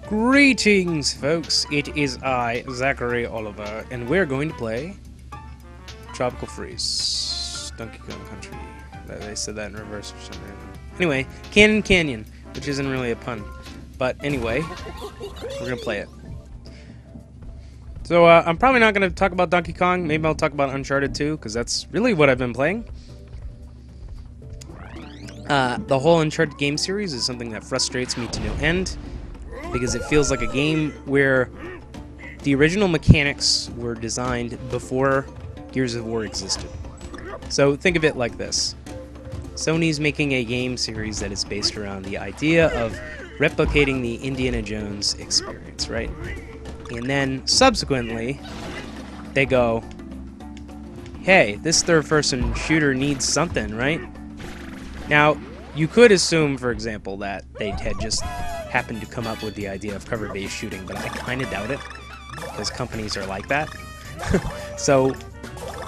Greetings, folks. It is I, Zachary Oliver, and we're going to play Tropical Freeze, Donkey Kong Country. They said that in reverse for some reason. Anyway, Canyon, which isn't really a pun. But anyway, we're going to play it. So I'm probably not going to talk about Donkey Kong. Maybe I'll talk about Uncharted 2, because that's really what I've been playing. The whole Uncharted game series is something that frustrates me to no end, because it feels like a game where the original mechanics were designed before Gears of War existed. So think of it like this. Sony's making a game series that is based around the idea of replicating the Indiana Jones experience, right? And then, subsequently, they go, hey, this third-person shooter needs something, right? Now, you could assume, for example, that they had just happened to come up with the idea of cover-based shooting, but I kind of doubt it, because companies are like that. So,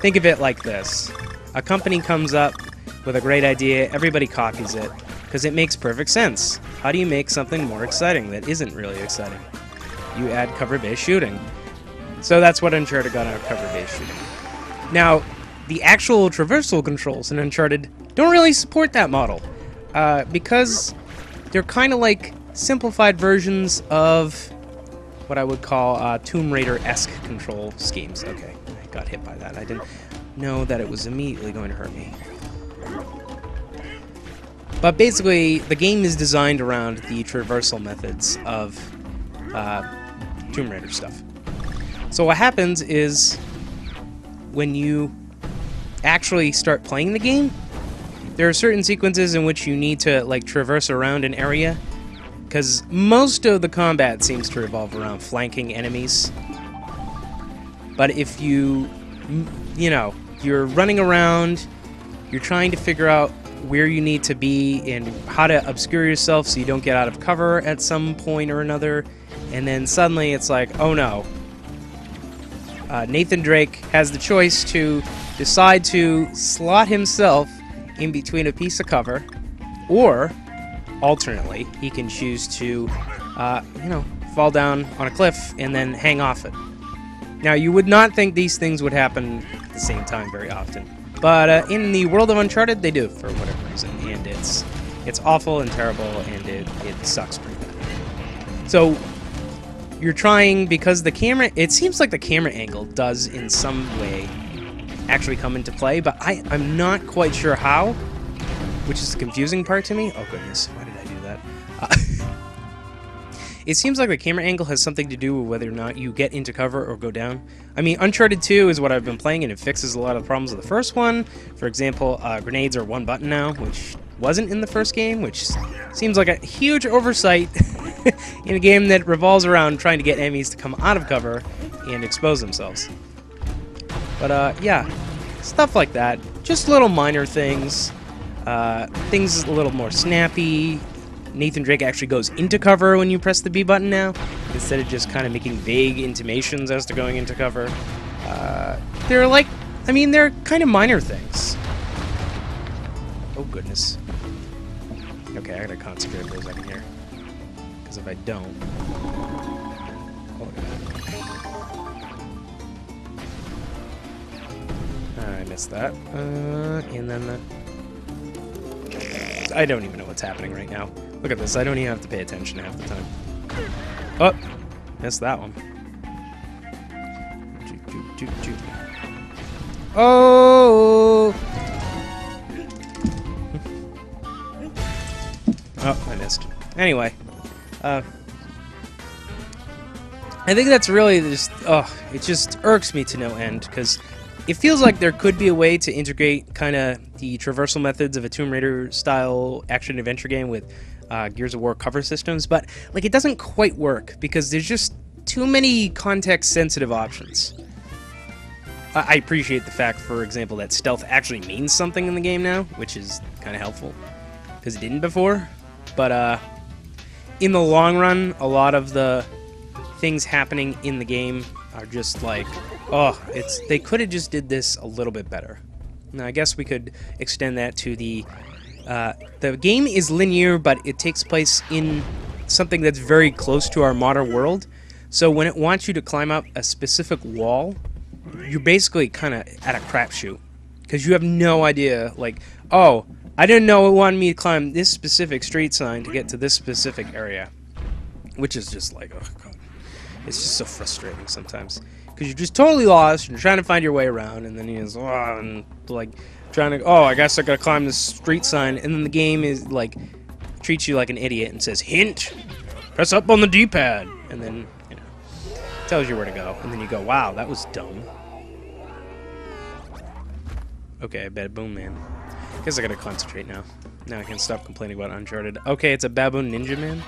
think of it like this. A company comes up with a great idea, everybody copies it, because it makes perfect sense. How do you make something more exciting that isn't really exciting? You add cover-based shooting. So that's what Uncharted got out of cover-based shooting. Now, the actual traversal controls in Uncharted don't really support that model, because they're kind of like simplified versions of what I would call Tomb Raider-esque control schemes. Okay, I got hit by that. I didn't know that it was immediately going to hurt me. But basically, the game is designed around the traversal methods of Tomb Raider stuff. So what happens is, when you actually start playing the game, there are certain sequences in which you need to like traverse around an area, because most of the combat seems to revolve around flanking enemies. But if you're running around, you're trying to figure out where you need to be and how to obscure yourself so you don't get out of cover at some point or another, and then suddenly it's like, oh no. Nathan Drake has the choice to decide to slot himself in between a piece of cover, or alternately, he can choose to, fall down on a cliff and then hang off it. Now, you would not think these things would happen at the same time very often, but in the world of Uncharted, they do for whatever reason, and it's awful and terrible, and it sucks pretty bad. So, you're trying, because the camera, it seems like the camera angle does in some way actually come into play, but I'm not quite sure how, which is the confusing part to me. Oh goodness, why did I do that? It seems like the camera angle has something to do with whether or not you get into cover or go down. I mean, Uncharted 2 is what I've been playing, and it fixes a lot of the problems of the first one. For example, grenades are one button now, which wasn't in the first game, which seems like a huge oversight in a game that revolves around trying to get enemies to come out of cover and expose themselves. But, yeah, stuff like that. Just little minor things. Things a little more snappy. Nathan Drake actually goes into cover when you press the B button now, instead of just kind of making vague intimations as to going into cover. They're kind of minor things. Oh, goodness. Okay, I gotta concentrate for a second here. Because if I don't... Oh, I missed that. And then the... I don't even know what's happening right now. Look at this, I don't even have to pay attention half the time. Oh! Missed that one. Oh! Oh, I missed. Anyway. I think that's really just... it just irks me to no end, because it feels like there could be a way to integrate kind of the traversal methods of a Tomb Raider-style action-adventure game with Gears of War cover systems, but like it doesn't quite work, because there's just too many context-sensitive options. I appreciate the fact, for example, that stealth actually means something in the game now, which is kind of helpful, because it didn't before. But in the long run, a lot of the things happening in the game are just like, they could have just did this a little bit better. Now, I guess we could extend that to the game is linear, but it takes place in something that's very close to our modern world. So when it wants you to climb up a specific wall, you're basically kind of at a crapshoot. Because you have no idea, like, oh, I didn't know it wanted me to climb this specific street sign to get to this specific area. Which is just like, oh god. It's just so frustrating sometimes. Because you're just totally lost, you're trying to find your way around, and then you just, oh, and like, trying to, oh, I guess I gotta climb this street sign, and then the game is, like, treats you like an idiot and says, hint, press up on the D-pad, and then, you know, tells you where to go, and then you go, wow, that was dumb. Okay, Baboon Man. Guess I gotta concentrate now. Now I can stop complaining about Uncharted. Okay, it's a Baboon Ninja Man.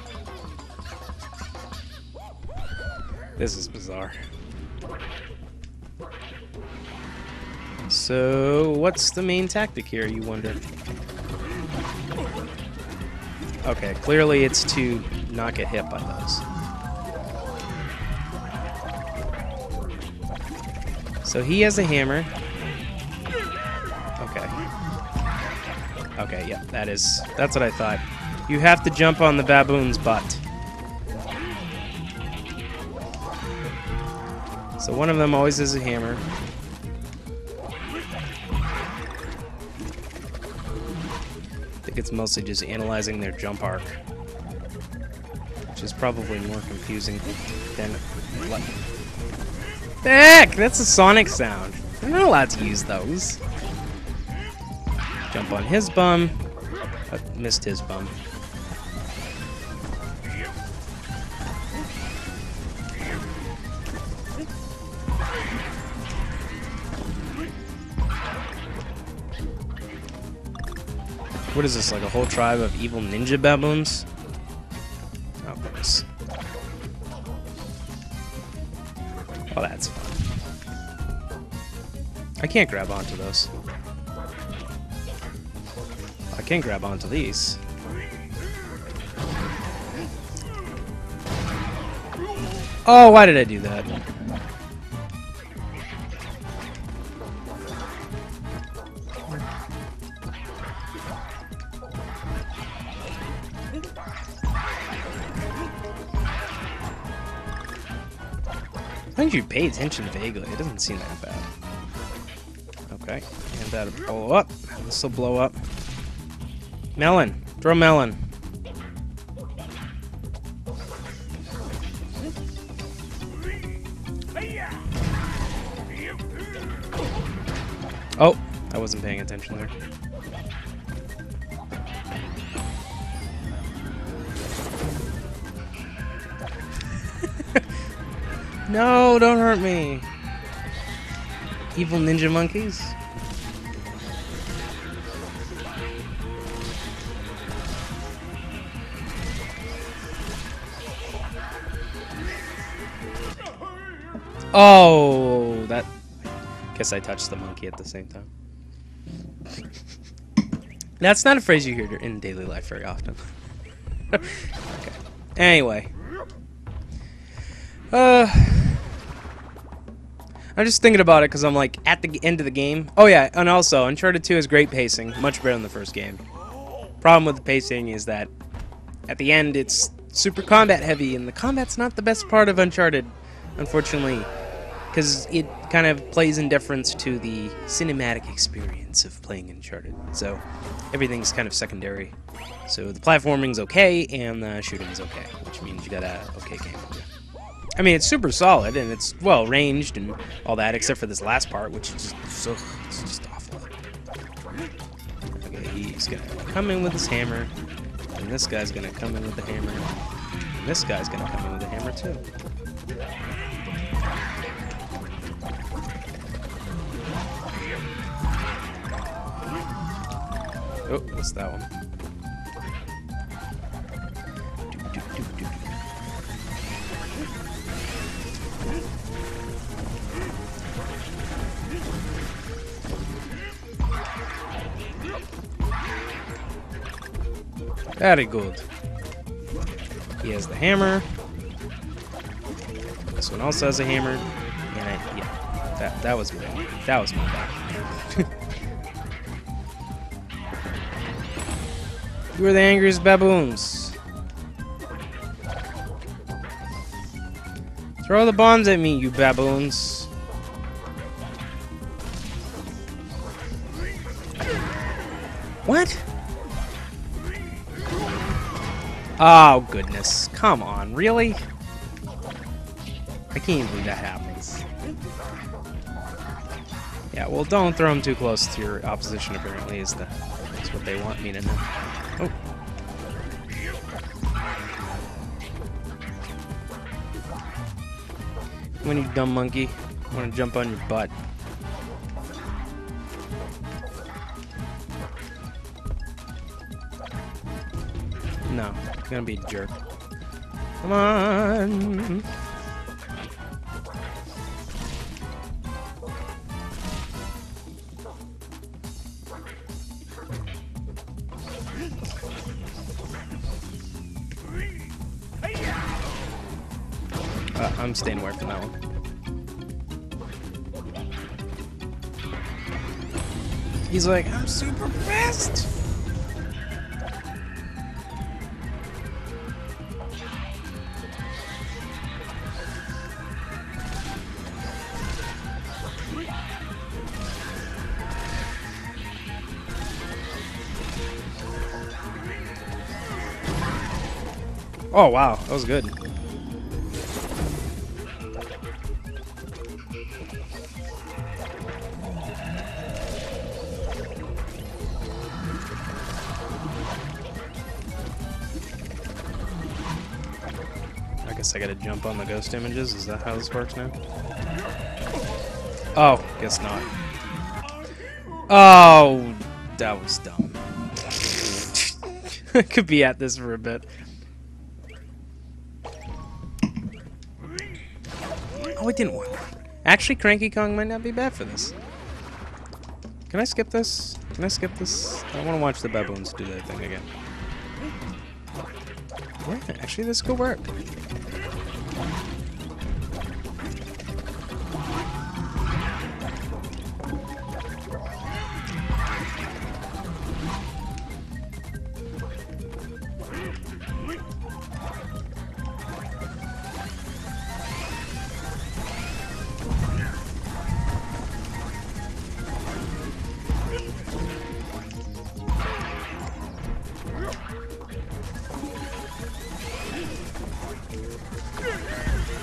This is bizarre. So, what's the main tactic here, you wonder? Okay, clearly it's to not get hit by those. So he has a hammer. Okay. Okay, yeah, that's what I thought. You have to jump on the baboon's butt. So one of them always has a hammer. I think it's mostly just analyzing their jump arc, which is probably more confusing than... Heck! That's a Sonic sound. They're not allowed to use those. Jump on his bum. Missed his bum. What is this, like a whole tribe of evil ninja baboons? Oh, goodness. Oh, that's fun. I can't grab onto those. I can grab onto these. Oh, why did I do that? I think you pay attention vaguely. It doesn't seem that bad. Okay, and that'll blow up. This will blow up. Melon. Throw melon. Oh, I wasn't paying attention there. No, don't hurt me. Evil ninja monkeys. Oh, that... Guess I touched the monkey at the same time. That's not a phrase you hear in daily life very often. Okay. Anyway. I'm just thinking about it because I'm like at the end of the game. Oh yeah, and also Uncharted 2 has great pacing, much better than the first game. Problem with the pacing is that at the end it's super combat heavy, and the combat's not the best part of Uncharted, unfortunately, because it kind of plays in deference to the cinematic experience of playing Uncharted. So everything's kind of secondary. So the platforming's okay, and the shooting's okay, which means you got a okay game. I mean, it's super solid, and it's well ranged and all that, except for this last part, which is just, it's just awful. Okay, he's gonna come in with his hammer, and this guy's gonna come in with the hammer, and this guy's gonna come in with the hammer too. Oh, what's that one? Very good. He has the hammer. This one also has a hammer. And yeah, that was my bad. You are the angriest baboons. Throw the bombs at me, you baboons. What? Oh, goodness. Come on, really? I can't even believe that happens. Yeah, well, don't throw them too close to your opposition, apparently, is what they want me to know. Oh. Come on, you dumb monkey. I want to jump on your butt. No, you're gonna be a jerk. Come on! I'm staying away from that one. He's like, I'm super fast! Oh wow, that was good. I guess I gotta jump on the ghost images. Is that how this works now? Oh, guess not. Oh, that was dumb. I could be at this for a bit. Oh, it didn't work. Actually, Cranky Kong might not be bad for this. Can I skip this? Can I skip this? I want to watch the baboons do that thing again. Yeah, actually, this could work.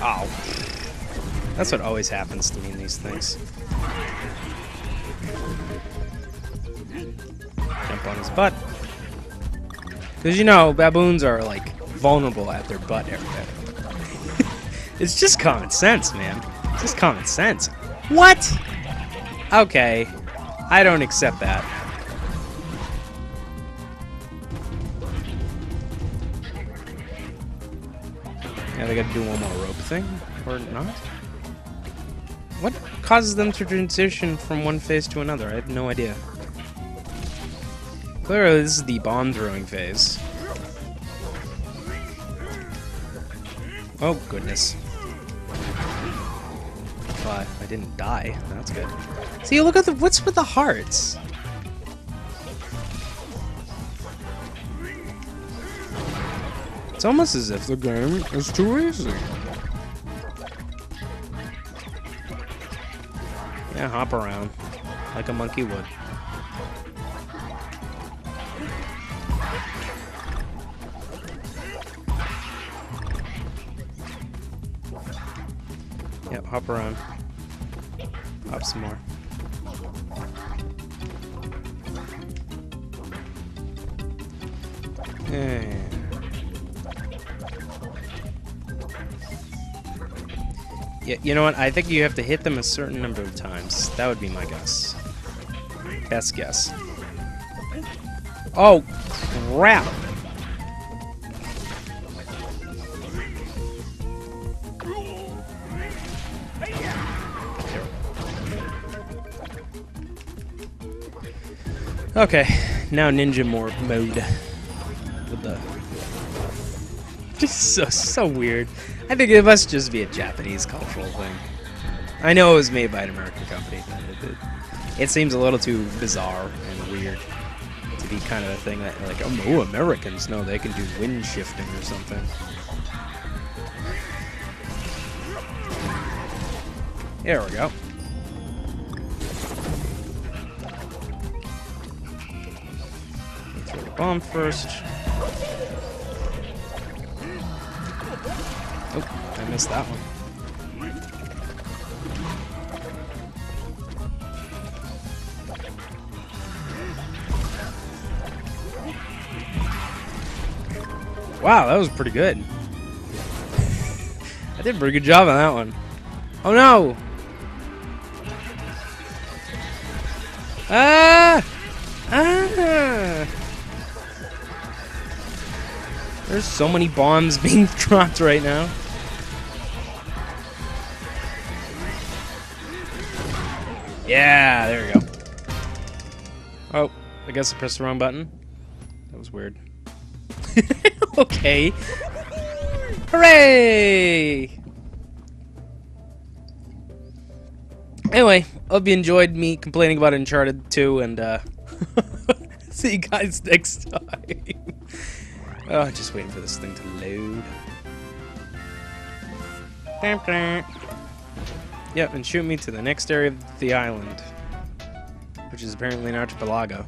Oh. That's what always happens to me in these things. Jump on his butt. Because, you know, baboons are, like, vulnerable at their butt area. It's just common sense, man. It's just common sense. What? Okay. I don't accept that. Yeah, they gotta do one more rope thing, or not? What causes them to transition from one phase to another? I have no idea. Clearly, this is the bomb throwing phase. Oh, goodness. But I didn't die. That's good. See, look at what's with the hearts? It's almost as if the game is too easy. Yeah, hop around like a monkey would. Yep, hop around. Hop some more. Yeah. Yeah, you know what? I think you have to hit them a certain number of times. That would be my guess. Best guess. Oh, crap! Okay, now ninja mode. With the just so weird. I think it must just be a Japanese cultural thing. I know it was made by an American company, but it seems a little too bizarre and weird to be kind of a thing that, like, oh, Americans know they can do wind shifting or something. There we go. Throw the bomb first. Oh, I missed that one. Wow, that was pretty good. I did a pretty good job on that one. Oh no! Ah! Ah! There's so many bombs being dropped right now. Yeah, there we go. Oh, I guess I pressed the wrong button. That was weird. Okay. Hooray! Anyway, hope you enjoyed me complaining about Uncharted 2, and see you guys next time. Oh, just waiting for this thing to load. Yep, and shoot me to the next area of the island, which is apparently an archipelago.